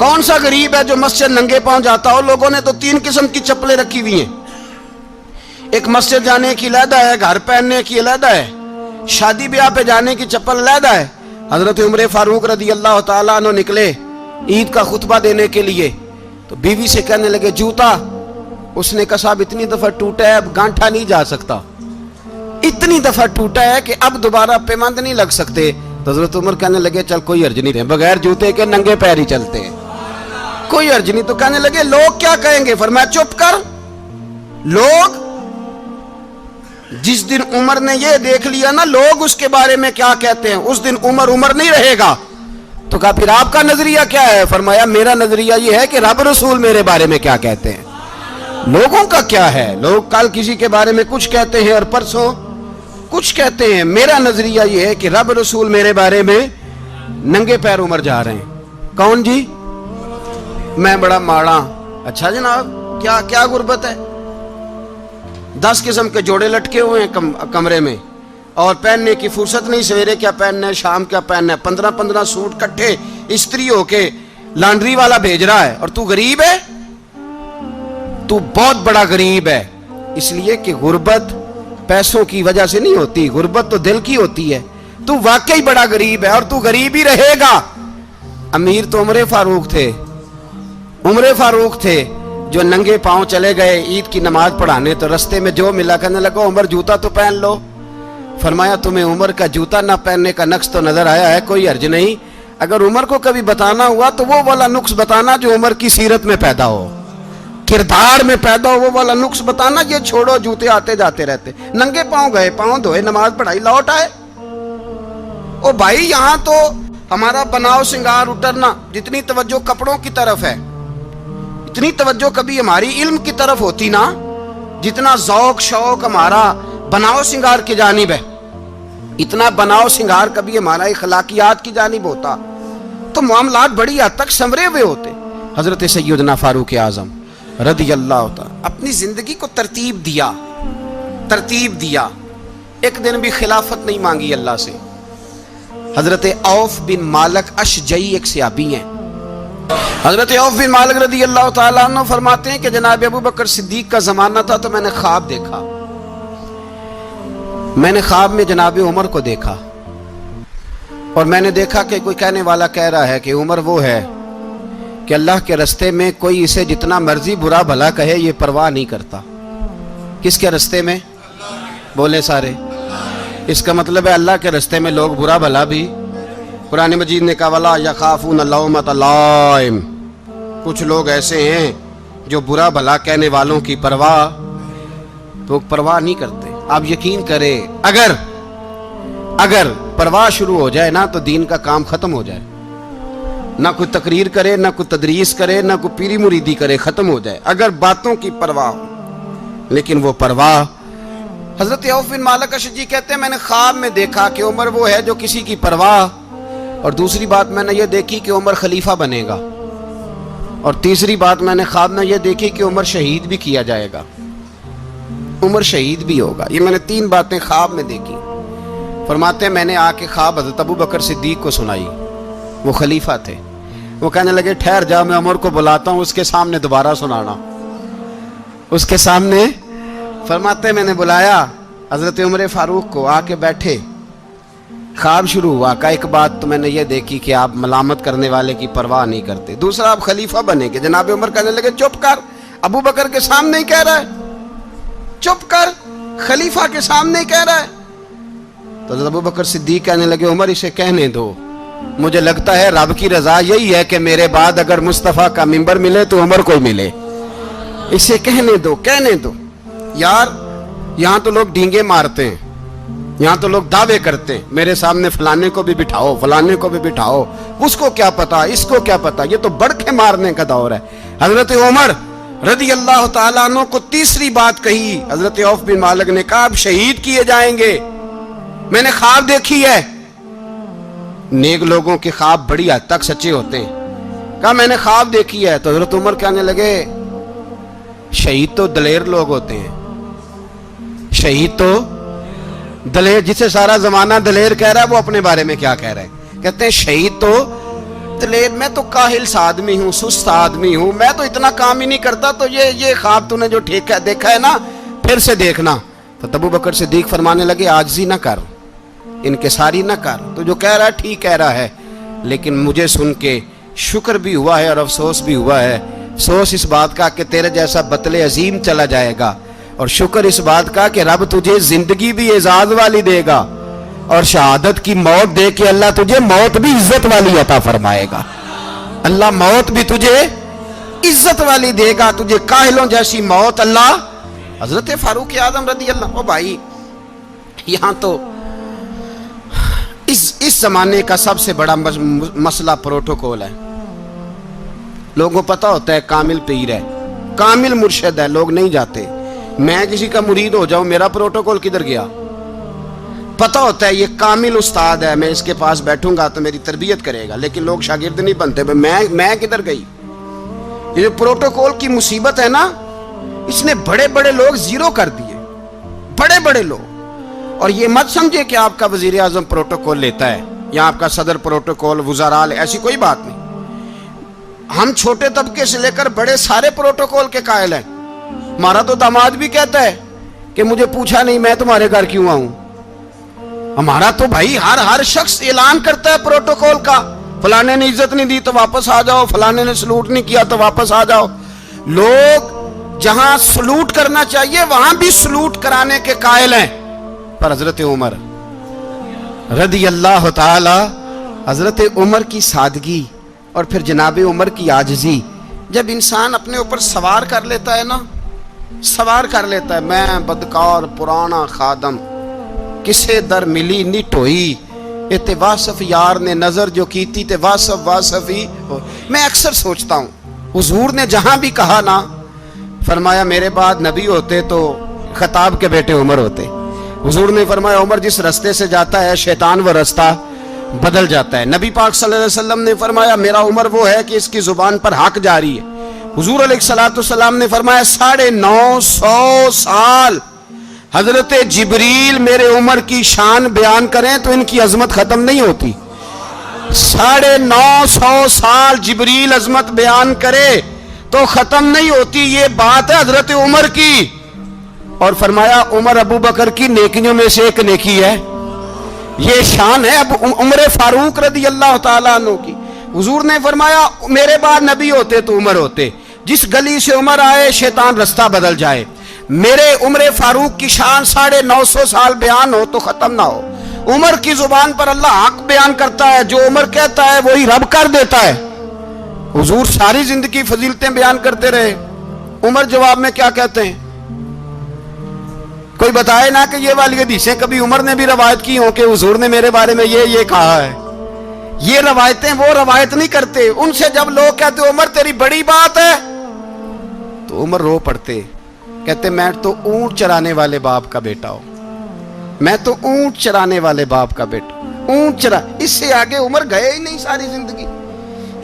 کون سا غریب ہے جو مسجد ننگے پاؤں جاتا ہو؟ لوگوں نے تو 3 قسم کی چپلیں رکھی ہوئی ہیں، ایک مسجد جانے کی علیحدہ ہے، گھر پہننے کی علیحدہ ہے، شادی بیاہ پہ جانے کی چپل علیحدہ ہے۔ حضرت عمر فاروق رضی اللہ تعالیٰ عنہ نکلے عید کا خطبہ دینے کے لیے، تو بیوی سے کہنے لگے جوتا، اس نے کہا صاحب اتنی دفعہ ٹوٹا ہے اب گانٹھا نہیں جا سکتا، اتنی دفعہ ٹوٹا ہے کہ اب دوبارہ پیمند نہیں لگ سکتے۔ تو حضرت عمر کہنے لگے چل کوئی حرج نہیں رہے، بغیر جوتے کے ننگے پیر ہی چلتے ہیں، کوئی حرج نہیں۔ تو کہنے لگے لوگ کیا کہیں گے؟ فرمایا چپ کر، لوگ جس دن عمر نے یہ دیکھ لیا نا لوگ اس کے بارے میں کیا کہتے ہیں، اس دن عمر عمر نہیں رہے گا۔ تو کہا پھر آپ کا نظریہ کیا ہے؟ فرمایا میرا نظریہ یہ ہے کہ رب رسول میرے بارے میں کیا کہتے ہیں، لوگوں کا کیا ہے؟ لوگ کل کسی کے بارے میں کچھ کہتے ہیں اور پرسوں کچھ کہتے ہیں، میرا نظریہ یہ ہے کہ رب رسول میرے بارے میں ننگے پیر عمر جا رہے ہیں۔ کون جی؟ میں بڑا ماڑا۔ اچھا جناب، کیا کیا غربت ہے؟ 10 قسم کے جوڑے لٹکے ہوئے ہیں کمرے میں، اور پہننے کی فرصت نہیں، سویرے کیا پہننا ہے شام کیا پہننا ہے، 15 سوٹ کٹھے استری ہو کے لانڈری والا بھیج رہا ہے، اور تو غریب ہے، تو بہت بڑا غریب ہے۔ اس لیے کہ غربت پیسوں کی وجہ سے نہیں ہوتی، غربت تو دل کی ہوتی ہے۔ تو واقعی بڑا غریب ہے اور تو غریب ہی رہے گا۔ امیر تو عمر فاروق تھے، عمر فاروق تھے جو ننگے پاؤں چلے گئے عید کی نماز پڑھانے، تو رستے میں جو ملا کہنے لگا عمر جوتا تو پہن لو۔ فرمایا تمہیں عمر کا جوتا نہ پہننے کا نقص تو نظر آیا ہے، کوئی حرج نہیں، اگر عمر کو کبھی بتانا ہوا تو وہ والا نقص بتانا جو عمر کی سیرت میں پیدا ہو، کردار میں پیدا ہو، وہ والا نقص بتانا، یہ چھوڑو جوتے آتے جاتے رہتے۔ ننگے پاؤں گئے، پاؤں دھوئے، نماز پڑھائی، لوٹ آئے۔ او بھائی یہاں تو ہمارا بناؤ سنگار اترنا، جتنی توجہ کپڑوں کی طرف ہے اتنی توجہ کبھی ہماری علم کی طرف ہوتی نا، جتنا ذوق شوق ہمارا بناؤ سنگار کی جانب ہے، اتنا بناؤ سنگار کبھی ہمارا اخلاقیات کی جانب ہوتا تو معاملات بڑی حد تک سنورے ہوئے ہوتے۔ حضرت سیدنا فاروق اعظم رضی اللہ تعالی اپنی زندگی کو ترتیب دیا۔ ایک دن بھی خلافت نہیں مانگی اللہ سے۔ حضرت عوف بن مالک اشجعی ایک صحابی ہیں، حضرت عوف بن مالک رضی اللہ تعالیٰ عنہ فرماتے ہیں کہ جناب ابو بکر صدیق کا زمانہ تھا تو میں نے خواب دیکھا، میں نے خواب میں جناب عمر کو دیکھا، اور میں نے دیکھا کہ کوئی کہنے والا کہہ رہا ہے کہ عمر وہ ہے کہ اللہ کے رستے میں کوئی اسے جتنا مرضی برا بھلا کہے یہ پرواہ نہیں کرتا۔ کس کے رستے میں؟ بولے سارے۔ اس کا مطلب ہے اللہ کے رستے میں لوگ برا بھلا بھی، قرآن مجید نے کہا وَلَا يَخَافُونَ لَوْمَةَ لَائِمٍ، کچھ لوگ ایسے ہیں جو برا بھلا کہنے والوں کی پرواہ نہیں کرتے۔ آپ یقین کریں اگر پرواہ شروع ہو جائے نا تو دین کا کام ختم ہو جائے، نہ کوئی تقریر کرے، نہ کوئی تدریس کرے، نہ کوئی پیری مریدی کرے، ختم ہو جائے اگر باتوں کی پرواہ ہو۔ لیکن وہ پرواہ، حضرت عوف بن مالک اشجعی کہتے ہیں میں نے خواب میں دیکھا کہ عمر وہ ہے جو کسی کی پرواہ، اور دوسری بات میں نے یہ دیکھی کہ عمر خلیفہ بنے گا، اور تیسری بات میں نے خواب میں یہ دیکھی کہ عمر شہید بھی کیا جائے گا، عمر شہید بھی ہوگا۔ یہ میں نے 3 باتیں خواب میں دیکھی۔ فرماتے ہیں میں نے آ کے خواب حضرت ابو بکر صدیق کو سنائی، وہ خلیفہ تھے، وہ کہنے لگے ٹھہر جا میں عمر کو بلاتا ہوں، اس کے سامنے دوبارہ سنانا، اس کے سامنے۔ فرماتے ہیں میں نے بلایا حضرت عمر فاروق کو، آ کے بیٹھے، خواب شروع ہوا۔ کہ ایک بات تو میں نے یہ دیکھی کہ آپ ملامت کرنے والے کی پرواہ نہیں کرتے، دوسرا آپ خلیفہ بنے گے۔ جناب عمر کہنے لگے چپ کر، ابو بکر کے سامنے ہی کہہ رہا ہے، چپ کر، خلیفہ کے سامنے ہی کہہ رہا ہے۔ تو حضرت ابو بکر صدیق کہنے لگے عمر اسے کہنے دو، مجھے لگتا ہے رب کی رضا یہی ہے کہ میرے بعد اگر مصطفیٰ کا منبر ملے تو عمر کو ملے، اسے کہنے دو۔ یار یہاں تو لوگ ڈینگے مارتے ہیں، یہاں تو لوگ دعوے کرتے ہیں میرے سامنے فلانے کو بھی بٹھاؤ، فلانے کو بھی بٹھاؤ، اس کو کیا پتا، اس کو کیا پتا، یہ تو بڑکے مارنے کا دور ہے۔ حضرت عمر رضی اللہ تعالیٰ عنہ کو تیسری بات کہی، حضرت عوف بن مالک نے کہا آپ شہید کیے جائیں گے، میں نے خواب دیکھی ہے۔ نیک لوگوں کے خواب بڑی حد تک سچے ہوتے ہیں۔ کہا میں نے خواب دیکھی ہے۔ تو حضرت عمر کہنے لگے شہید تو دلیر لوگ ہوتے ہیں، شہید تو دلیر، جسے سارا زمانہ دلیر کہہ رہا ہے وہ اپنے بارے میں کیا کہہ رہے ہیں؟ کہتے ہیں شہید تو پتلے، میں تو کاہل سا آدمی ہوں، سست آدمی ہوں، میں تو اتنا کام ہی نہیں کرتا، تو یہ خواب تو نے جو دیکھا ہے نا پھر سے دیکھنا۔ تو ابو بکر صدیق فرمانے لگے عاجزی نہ کر، انکساری نہ کر، تو جو کہہ رہا ہے ٹھیک کہہ رہا ہے، لیکن مجھے سن کے شکر بھی ہوا ہے اور افسوس بھی ہوا ہے۔ افسوس اس بات کا کہ تیرے جیسا بطل عظیم چلا جائے گا، اور شکر اس بات کا کہ رب تجھے زندگی بھی اعزاز والی دے گا، اور شہادت کی موت دے کے اللہ تجھے موت بھی عزت والی عطا فرمائے گا۔ اللہ موت بھی تجھے عزت والی دے گا، تجھے کاہلوں جیسی موت اللہ۔ حضرت فاروق اعظم رضی اللہ، او بھائی یہاں تو اس زمانے کا سب سے بڑا مسئلہ پروٹوکول ہے۔ لوگوں پتہ ہوتا ہے کامل پیر ہے، کامل مرشد ہے، لوگ نہیں جاتے۔ میں کسی کا مرید ہو جاؤں، میرا پروٹوکول کدھر گیا؟ پتہ ہوتا ہے یہ کامل استاد ہے، میں اس کے پاس بیٹھوں گا تو میری تربیت کرے گا، لیکن لوگ شاگرد نہیں بنتے۔ میں کدھر گئی؟ یہ جو پروٹوکول کی مصیبت ہے نا، اس نے بڑے بڑے لوگ زیرو کر دیے، بڑے بڑے لوگ۔ اور یہ مت سمجھے کہ آپ کا وزیر اعظم پروٹوکول لیتا ہے یا آپ کا صدر پروٹوکول، وزراء، ایسی کوئی بات نہیں۔ ہم چھوٹے طبقے سے لے کر بڑے سارے پروٹوکول کے قائل ہیں۔ ہمارا تو داماد بھی کہتا ہے کہ مجھے پوچھا نہیں میں تمہارے گھر کیوں آؤں۔ ہمارا تو بھائی ہر شخص اعلان کرتا ہے پروٹوکول کا، فلانے نے عزت نہیں دی تو واپس آ جاؤ، فلانے نے سلوٹ نہیں کیا تو واپس آ جاؤ۔ لوگ جہاں سلوٹ کرنا چاہیے وہاں بھی سلوٹ کرانے کے قائل ہیں۔ پر حضرت عمر رضی اللہ تعالی، حضرت عمر کی سادگی اور پھر جناب عمر کی عاجزی، جب انسان اپنے اوپر سوار کر لیتا ہے نا، سوار کر لیتا ہے، میں بدکار پرانا خادم، کسے در ملی نٹ ہوئی، تے واصف یار نے نظر جو کی تھی تے واصف ہی ہو۔ میں اکثر سوچتا ہوں حضور نے جہاں بھی کہا نا، فرمایا میرے بعد نبی ہوتے تو خطاب کے بیٹے عمر ہوتے۔ حضور نے فرمایا عمر جس رستے سے جاتا ہے شیطان وہ رستہ بدل جاتا ہے۔ نبی پاک صلی اللہ علیہ وسلم نے فرمایا میرا عمر وہ ہے کہ اس کی زبان پر حق جاری ہے۔ حضور علیہ السلام نے فرمایا 950 سال حضرت جبریل میرے عمر کی شان بیان کریں تو ان کی عظمت ختم نہیں ہوتی۔ 950 سال جبریل عظمت بیان کرے تو ختم نہیں ہوتی۔ یہ بات ہے حضرت عمر کی، اور فرمایا عمر ابو بکر کی نیکیوں میں سے ایک نیکی ہے، یہ شان ہے اب عمر فاروق رضی اللہ تعالیٰ عنہ کی۔ حضور نے فرمایا میرے بعد نبی ہوتے تو عمر ہوتے، جس گلی سے عمر آئے شیطان رستہ بدل جائے۔ میرے عمر فاروق کی شان 950 سال بیان ہو تو ختم نہ ہو۔ عمر کی زبان پر اللہ حق بیان کرتا ہے، جو عمر کہتا ہے وہی رب کر دیتا ہے۔ حضور ساری زندگی فضیلتیں بیان کرتے رہے، عمر جواب میں کیا کہتے ہیں؟ کوئی بتائے نا کہ یہ والی حدیثیں کبھی عمر نے بھی روایت کی ہوں کہ حضور نے میرے بارے میں یہ کہا ہے۔ یہ روایتیں وہ روایت نہیں کرتے، ان سے جب لوگ کہتے عمر تیری بڑی بات ہے تو عمر رو پڑتے، کہتے میں تو اونٹ چرانے والے باپ کا بیٹا ہوں، میں تو اونٹ چرانے والے باپ کا بیٹا، اونٹ چرا۔ اس سے آگے عمر گئے ہی نہیں ساری زندگی،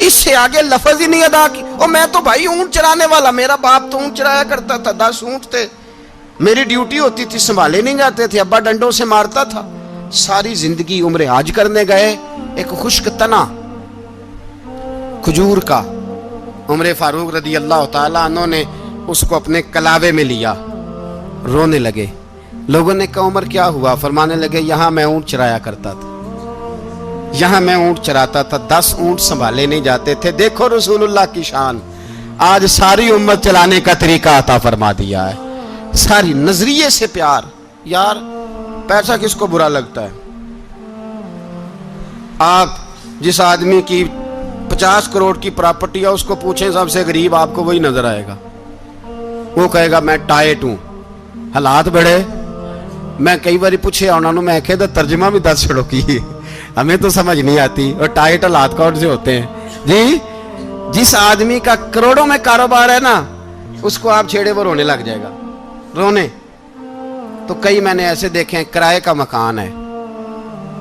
اس سے آگے لفظ ہی نہیں ادا کی۔ اور میں تو بھائی اونٹ چرانے والا، میرا باپ تو اونٹ چرایا کرتا تھا، 10 اونٹ تھے، میری ڈیوٹی ہوتی تھی، سنبھالے نہیں جاتے تھے، ابا ڈنڈوں سے مارتا تھا۔ ساری زندگی عمر حج کرنے گئے، ایک خشک تنا کھجور کا عمر فاروق رضی اللہ تعالیٰ عنہ نے اس کو اپنے کلاوے میں لیا، رونے لگے۔ لوگوں نے کہا عمر کیا ہوا؟ فرمانے لگے یہاں میں اونٹ چرایا کرتا تھا، یہاں میں اونٹ چراتا تھا، 10 اونٹ سنبھالے نہیں جاتے تھے۔ دیکھو رسول اللہ کی شان، آج ساری امت چلانے کا طریقہ عطا فرما دیا ہے، ساری نظریے سے پیار۔ یار پیسہ کس کو برا لگتا ہے؟ آپ جس آدمی کی 50 کروڑ کی پراپرٹی ہے اس کو پوچھیں سب سے غریب، آپ کو وہی نظر آئے گا۔ وہ کہے گا میں ٹائٹ ہوں، حالات بڑے۔ میں کئی بار پوچھے انہوں نے، میں کہتا ترجمہ بھی 10 چھڑوں کی، ہمیں تو سمجھ نہیں آتی، اور ٹائٹ حالات کون سے ہوتے ہیں جی؟ جس آدمی کا کروڑوں میں کاروبار ہے نا، اس کو آپ چھیڑے وہ رونے لگ جائے گا، رونے۔ تو کئی میں نے ایسے دیکھے ہیں کرائے کا مکان ہے،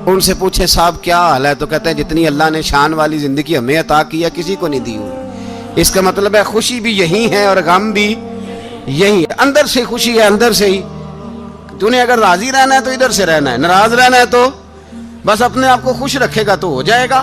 ان سے پوچھے صاحب کیا حال ہے، تو کہتے ہیں جتنی اللہ نے شان والی زندگی ہمیں عطا کی ہے کسی کو نہیں دی ہوئی۔ اس کا مطلب ہے خوشی بھی یہی ہے اور غم بھی یہی ہے، اندر سے خوشی ہے، اندر سے ہی۔ تو نے اگر راضی رہنا ہے تو ادھر سے رہنا ہے، ناراض رہنا ہے تو بس اپنے آپ کو خوش رکھے گا تو ہو جائے گا۔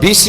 20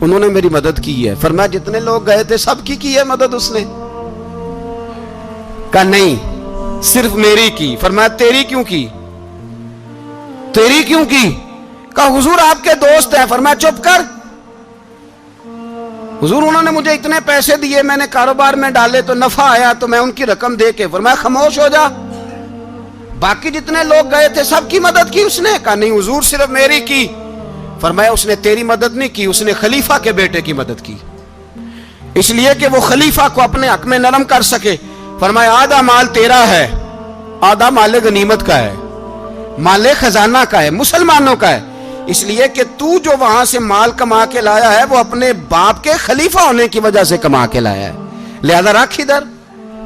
انہوں نے میری مدد کی ہے. فرمایا جتنے لوگ گئے تھے سب کی ہے مدد اس نے؟ کہا نہیں صرف میری کی. فرمایا تیری کیوں کی؟ تیری کیوں کی؟ کہا حضور آپ کے دوست ہیں. فرمایا چپ کر حضور انہوں نے مجھے اتنے پیسے دیے, میں نے کاروبار میں ڈالے تو نفع آیا تو میں ان کی رقم دے کے. فرمایا خاموش ہو جا, باقی جتنے لوگ گئے تھے سب کی مدد کی اس نے؟ کہا نہیں حضور صرف میری کی. فرمایا اس نے تیری مدد نہیں کی, اس نے خلیفہ کے بیٹے کی مدد کی, اس لیے کہ وہ خلیفہ کو اپنے حق میں نرم کر سکے. فرمایا آدھا مال تیرا ہے, آدھا مال غنیمت کا ہے, مال خزانہ کا ہے, مسلمانوں کا ہے, اس لیے کہ تو جو وہاں سے مال کما کے لایا ہے وہ اپنے باپ کے خلیفہ ہونے کی وجہ سے کما کے لایا ہے, لہذا رکھ ادھر.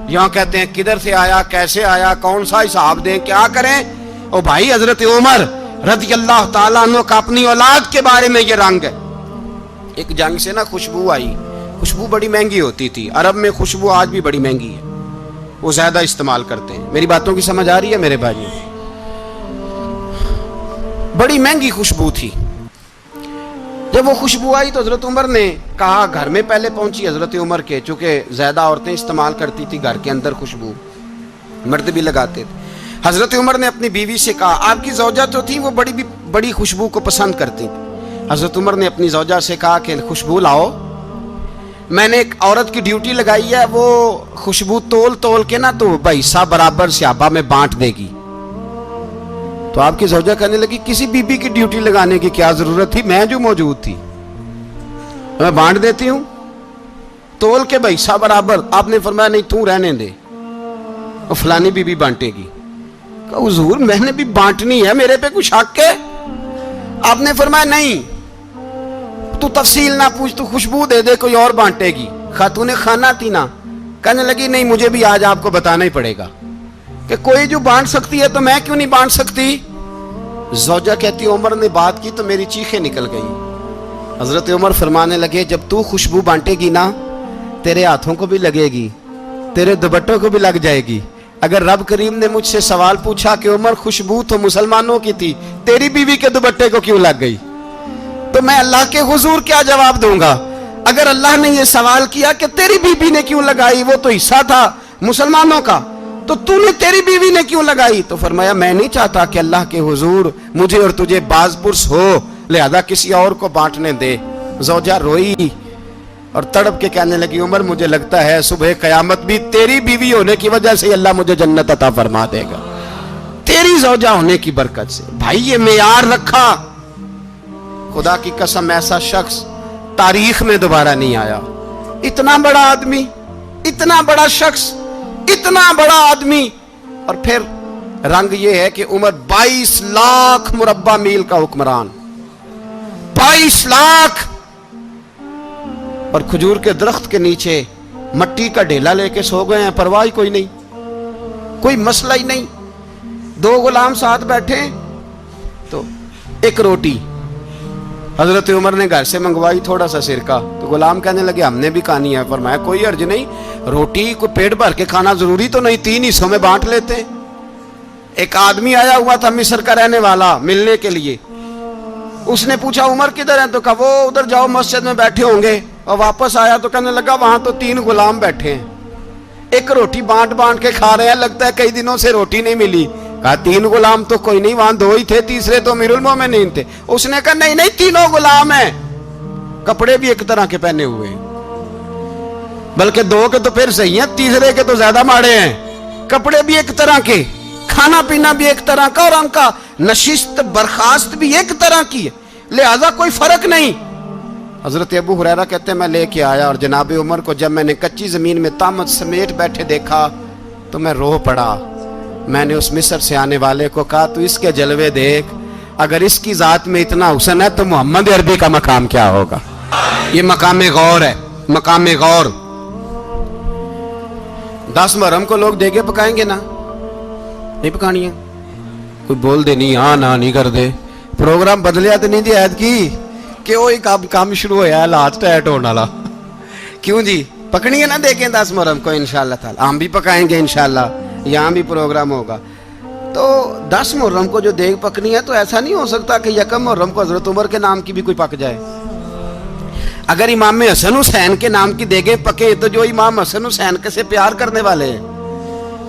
یہاں کہتے ہیں کدھر سے آیا, کیسے آیا, کون سا حساب دیں, کیا کریں؟ او بھائی حضرت عمر رضی اللہ تعالیٰ عنہ کا اپنی اولاد کے بارے میں یہ رنگ ہے. ایک جنگ سے نا خوشبو آئی, خوشبو بڑی مہنگی ہوتی تھی, عرب میں خوشبو آج بھی بڑی مہنگی ہے, وہ زیادہ استعمال کرتے ہیں. میری باتوں کی سمجھ آ رہی ہے میرے بھائی؟ بڑی مہنگی خوشبو تھی. جب وہ خوشبو آئی تو حضرت عمر نے کہا, گھر میں پہلے پہنچی حضرت عمر کے, چونکہ زیادہ عورتیں استعمال کرتی تھی گھر کے اندر خوشبو, مرد بھی لگاتے تھے. حضرت عمر نے اپنی بیوی سے کہا, آپ کی زوجہ تو تھی وہ بڑی خوشبو کو پسند کرتی تھی. حضرت عمر نے اپنی زوجہ سے کہا کہ خوشبو لاؤ, میں نے ایک عورت کی ڈیوٹی لگائی ہے, وہ خوشبو تول کے نا تو حصہ برابر صحابہ میں بانٹ دے گی. تو آپ کی زوجہ کہنے لگی کسی بی بی کی ڈیوٹی لگانے کی کیا ضرورت تھی, میں جو موجود تھی میں بانٹ دیتی ہوں تول کے حصہ برابر. آپ نے فرمایا نہیں تو رہنے دے, اور فلانی بی بی بانٹے گی. کہا حضور میں نے بھی بانٹنی ہے, میرے پہ کچھ حق ہے؟ آپ نے فرمایا نہیں تو تفصیل نہ پوچھ, تو خوشبو دے دے, کوئی اور بانٹے گی. خاتون خانہ تھی نا, کہنے لگی نہیں مجھے بھی آج آپ کو بتانا ہی پڑے گا کہ کوئی جو بانٹ سکتی ہے تو میں کیوں نہیں بانٹ سکتی. زوجہ کہتی عمر نے بات کی تو میری چیخیں نکل گئی. حضرت عمر فرمانے لگے جب تو خوشبو بانٹے گی نا تیرے ہاتھوں کو بھی لگے گی, تیرے دوپٹوں کو بھی لگ جائے گی. اگر رب کریم نے مجھ سے سوال پوچھا کہ عمر خوشبو تو مسلمانوں کی تھی, تیری بیوی کے دوپٹے کو کیوں لگ گئی, تو میں اللہ کے حضور کیا جواب دوں گا؟ اگر اللہ نے یہ سوال کیا کہ تیری بیوی نے کیوں لگائی, وہ تو حصہ تھا مسلمانوں کا, تو تو نے تیری بیوی نے کیوں لگائی؟ تو فرمایا میں نہیں چاہتا کہ اللہ کے حضور مجھے اور تجھے باز پرس ہو, لہذا کسی اور کو بانٹنے دے. زوجہ روئی اور تڑپ کے کہنے لگی عمر مجھے لگتا ہے صبح قیامت بھی تیری بیوی ہونے کی وجہ سے اللہ مجھے جنت عطا فرما دے گا, تیری زوجہ ہونے کی برکت سے. بھائی یہ معیار رکھا, خدا کی قسم ایسا شخص تاریخ میں دوبارہ نہیں آیا. اتنا بڑا آدمی, اتنا بڑا شخص, اتنا بڑا آدمی, اور پھر رنگ یہ ہے کہ عمر 22 لاکھ مربع میل کا حکمران, 22 لاکھ, اور کھجور کے درخت کے نیچے مٹی کا ڈھیلا لے کے سو گئے ہیں, پرواہ کوئی نہیں, کوئی مسئلہ ہی نہیں. 2 غلام ساتھ بیٹھے تو ایک روٹی حضرت عمر نے گھر سے منگوائی, تھوڑا سا سرکہ, تو غلام کہنے لگے ہم نے بھی کھانی ہے. فرمایا کوئی حرج نہیں, روٹی کو پیٹ بھر کے کھانا ضروری تو نہیں, 3 حصوں میں بانٹ لیتے. ایک آدمی آیا ہوا تھا مصر کا رہنے والا ملنے کے لیے, اس نے پوچھا عمر کدھر ہیں, تو کہا وہ ادھر جاؤ مسجد میں بیٹھے ہوں گے. اور واپس آیا تو کہنے لگا وہاں تو 3 غلام بیٹھے ہیں, ایک روٹی بانٹ کے کھا رہے ہیں, لگتا ہے کئی دنوں سے روٹی نہیں ملی. کہا 3 غلام تو کوئی نہیں, وہاں 2 ہی تھے, تیسرے تو امیر المومنین تھے. اس نے کہا نہیں 3 غلام ہیں, کپڑے بھی ایک طرح کے پہنے ہوئے, بلکہ 2 کے تو پھر صحیح ہیں, تیسرے کے تو زیادہ ماڑے ہیں. کپڑے بھی ایک طرح کے, کھانا پینا بھی ایک طرح کا, اور ان کا نشست برخاست بھی ایک طرح کی ہے, لہذا کوئی فرق نہیں. حضرت ابو ہریرہ کہتے ہیں میں لے کے آیا, اور جناب عمر کو جب میں نے کچی زمین میں تامت سمیٹ بیٹھے دیکھا تو میں رو پڑا. میں نے اس مصر سے آنے والے کو کہا تو اس کے جلوے دیکھ, اگر اس کی ذات میں اتنا حسن ہے تو محمد عربی کا مقام کیا ہوگا. یہ مقام غور ہے, مقام غور. 10 محرم کو لوگ دیگے پکائیں گے نا, نہیں پکانی ہے, کوئی بول دے نہیں, ہاں نہ نہیں کر دے, پروگرام بدلیا تو نہیں دی عید کی کہ وہ کام شروع ہوا ہے لات ٹائٹ ہونے والا. کیوں جی پکنی ہے نا دیکھیں 10 محرم کو انشاءاللہ تعالی, ہم بھی پکائیں گے انشاءاللہ, یہاں بھی پروگرام ہوگا. تو 10 محرم کو جو دیگ پکنی ہے تو ایسا نہیں ہو سکتا کہ 1 محرم کو حضرت عمر کے نام کی بھی کوئی پک جائے. اگر امام حسن حسین کے نام کی دیگیں پکے تو جو امام حسن حسین سے پیار کرنے والے ہیں،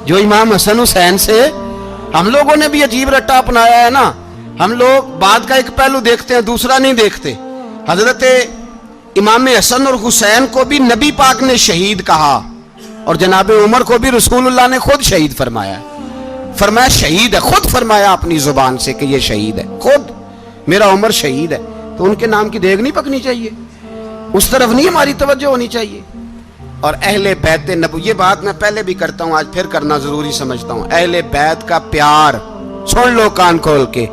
جو امام حسن حسین سے، ہم لوگوں نے بھی عجیب رٹا اپنایا ہے نا، ہم لوگ بات کا ایک پہلو دیکھتے ہیں دوسرا نہیں دیکھتے۔ حضرت امام حسن اور حسین کو بھی نبی پاک نے شہید کہا، اور جناب عمر کو بھی رسول اللہ نے خود شہید فرمایا، فرمایا شہید ہے، خود فرمایا اپنی زبان سے کہ یہ شہید ہے، خود میرا عمر شہید ہے۔ تو ان کے نام کی دیگ نہیں پکنی چاہیے، اس طرف نہیں ہماری توجہ ہونی چاہیے۔ اور اہل بیت نبو، یہ بات میں پہلے بھی کرتا ہوں، آج پھر کرنا ضروری سمجھتا ہوں، اہل بیت کا پیار، سن لو کان کھول کے،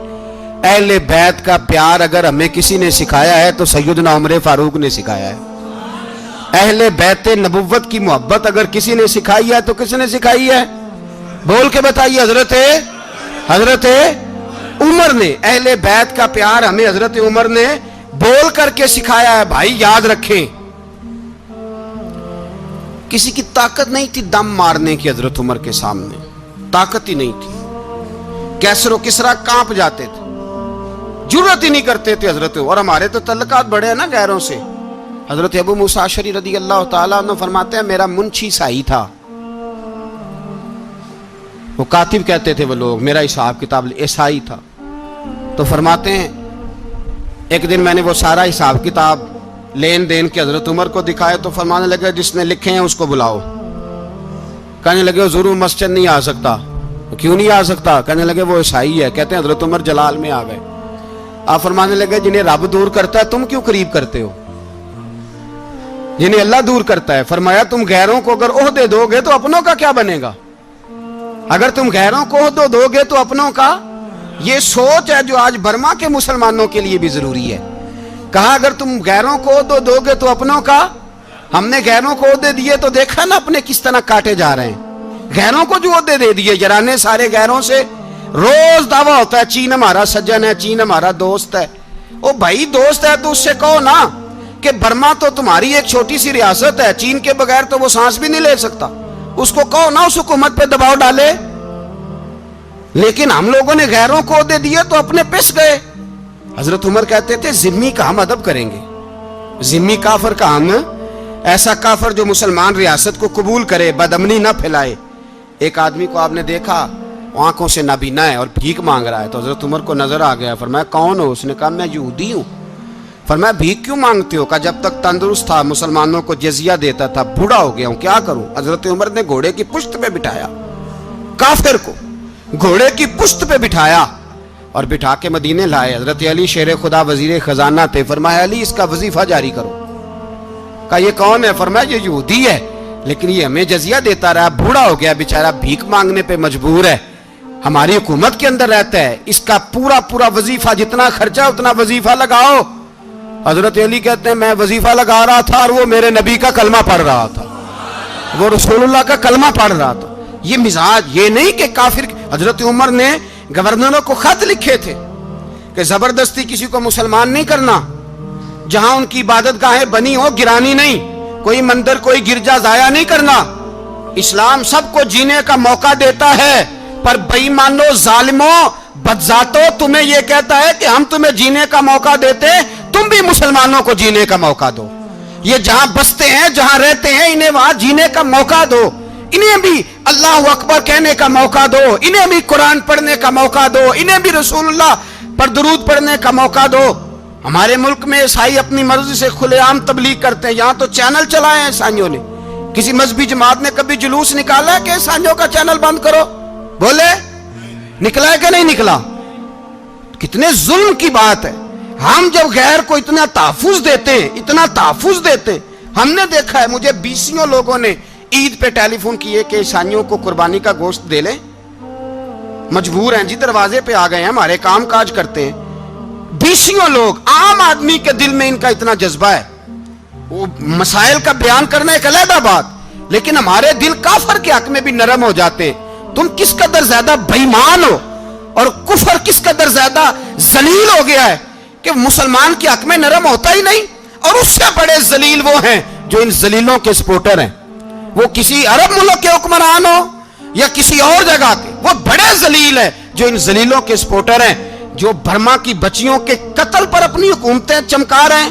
اہل بیت کا پیار اگر ہمیں کسی نے سکھایا ہے تو سیدنا عمر فاروق نے سکھایا ہے۔ اہل بیت نبوت کی محبت اگر کسی نے سکھائی ہے تو کس نے سکھائی ہے؟ بول کے بتائیے، حضرت عمر نے۔ اہل بیت کا پیار ہمیں حضرت عمر نے بول کر کے سکھایا ہے۔ بھائی یاد رکھیں، کسی کی طاقت نہیں تھی دم مارنے کی حضرت عمر کے سامنے، طاقت ہی نہیں تھی۔ کیسر و کسرا کانپ جاتے تھے، جرأت ہی نہیں کرتے تھے حضرت۔ اور ہمارے تو تعلقات بڑے ہیں نا غیروں سے۔ حضرت ابو موسیٰ اشعری رضی اللہ تعالیٰ عنہ فرماتے ہیں میرا منشی عیسائی تھا، وہ کاتب کہتے تھے وہ لوگ، میرا حساب کتاب عیسائی تھا۔ تو فرماتے ہیں ایک دن میں نے وہ سارا حساب کتاب لین دین کے حضرت عمر کو دکھائے تو فرمانے لگے جس نے لکھے ہیں اس کو بلاؤ۔ کہنے لگے ضرور مسجد نہیں آ سکتا۔ کیوں نہیں آ سکتا؟ کہنے لگے وہ عیسائی ہے۔ کہتے ہیں حضرت عمر جلال میں آ گئے۔ آپ فرمانے لگے جنہیں رب دور کرتا ہے تم کیوں قریب کرتے ہو؟ جنہیں اللہ دور کرتا ہے۔ فرمایا تم غیروں کو اگر عہدے دو گے تو اپنوں کا کیا بنے گا؟ اگر تم غیروں کو عہدے دو گے تو اپنوں کا۔ یہ سوچ ہے جو آج برما کے مسلمانوں کے لیے بھی ضروری ہے۔ کہا اگر تم غیروں کو عہدے دو گے تو اپنوں کا۔ ہم نے غیروں کو عہدے دیے تو دیکھا نا اپنے کس طرح کاٹے جا رہے ہیں۔ غیروں کو جو عہدے دے دیے یرانے سارے غیروں سے، روز دعویٰ ہوتا ہے چین ہمارا سجن ہے، چین ہمارا دوست ہے۔ او بھائی دوست ہے تو اس سے کہو نا کہ برما تو تمہاری ایک چھوٹی سی ریاست ہے، چین کے بغیر تو وہ سانس بھی نہیں لے سکتا۔ اس کو کہو نا اس حکومت پہ دباؤ ڈالے۔ لیکن ہم لوگوں نے غیروں کو عہدے دیے تو اپنے پس گئے۔ حضرت عمر کہتے تھے ذمی کا ہم ادب کریں گے، ذمی کافر کا ہم، ایسا کافر جو مسلمان ریاست کو قبول کرے، بدامنی نہ پھیلائے۔ ایک آدمی کو آپ نے دیکھا آنکھوں سے نابینا ہے اور بھیک مانگ رہا ہے، تو حضرت عمر کو نظر آ گیا۔ فرمایا کون ہو؟ اس نے کہا میں یہودی ہوں۔ فرمایا بھیک کیوں مانگتے ہو؟ کہا جب تک تندرست تھا مسلمانوں کو جزیہ دیتا تھا، بوڑھا ہو گیا ہوں کیا کروں؟ حضرت عمر نے گھوڑے کی پشت پہ بٹھایا، کافر کو گھوڑے کی پشت پہ بٹھایا اور بٹھا کے مدینے لائے۔ حضرت علی شیر خدا وزیر خزانہ تھے۔ فرمایا علی اس کا وظیفہ جاری کرو۔ کہا یہ کون ہے؟ فرمایا یہ یہودی ہے لیکن یہ ہمیں جزیہ دیتا رہا، بوڑھا ہو گیا بیچارہ، بھیک مانگنے پہ مجبور ہے، ہماری حکومت کے اندر رہتا ہے، اس کا پورا وظیفہ جتنا خرچہ اتنا وظیفہ لگاؤ۔ حضرت علی کہتے ہیں میں وظیفہ لگا رہا تھا اور وہ میرے نبی کا کلمہ پڑھ رہا تھا، وہ رسول اللہ کا کلمہ پڑھ رہا تھا۔ یہ مزاج، یہ نہیں کہ کافر۔ حضرت عمر نے گورنروں کو خط لکھے تھے کہ زبردستی کسی کو مسلمان نہیں کرنا، جہاں ان کی عبادت گاہیں بنی ہو گرانی نہیں، کوئی مندر کوئی گرجا ضائع نہیں کرنا۔ اسلام سب کو جینے کا موقع دیتا ہے، پر بے ایمانوں، ظالموں، بدذاتوں تمہیں یہ کہتا ہے کہ ہم تمہیں جینے کا موقع دیتے، تم بھی مسلمانوں کو جینے کا موقع دو۔ یہ جہاں بستے ہیں جہاں رہتے ہیں انہیں وہاں جینے کا موقع دو، انہیں بھی اللہ اکبر کہنے کا موقع دو، انہیں بھی قرآن پڑھنے کا موقع دو، انہیں بھی رسول اللہ پر درود پڑھنے کا موقع دو۔ ہمارے ملک میں عیسائی اپنی مرضی سے کھلے عام تبلیغ کرتے ہیں، یہاں تو چینل چلائے ہیں عیسائیوں نے۔ کسی مذہبی جماعت نے کبھی جلوس نکالا ہے کہ عیسائیوں کا چینل بند کرو؟ بولے نکلا ہے کہ نہیں نکلا؟ کتنے ظلم کی بات ہے۔ ہم جب غیر کو اتنا تحفظ دیتے ہیں، اتنا تحفظ دیتے، ہم نے دیکھا ہے، مجھے بیسیوں لوگوں نے عید پہ ٹیلی فون کیے کہ عیسائیوں کو قربانی کا گوشت دے لیں، مجبور ہیں جی، دروازے پہ آ گئے ہیں، ہمارے کام کاج کرتے ہیں۔ بیسیوں لوگ، عام آدمی کے دل میں ان کا اتنا جذبہ ہے، وہ مسائل کا بیان کرنا ایک علیحدہ بات، لیکن ہمارے دل کافر کے حق میں بھی نرم ہو جاتے ہیں۔ تم کس قدر زیادہ بے ایمان ہو اور کفر کس قدر زیادہ ذلیل ہو گیا ہے کہ مسلمان کے حق میں نرم ہوتا ہی نہیں۔ اور اس سے بڑے ذلیل وہ ہیں جو ان ذلیلوں کے سپورٹر ہیں، وہ کسی عرب ملک کے حکمران ہو یا کسی اور جگہ کے، وہ بڑے ذلیل ہیں جو ان ذلیلوں کے سپورٹر ہیں، جو برما کی بچیوں کے قتل پر اپنی حکومتیں چمکا رہے ہیں۔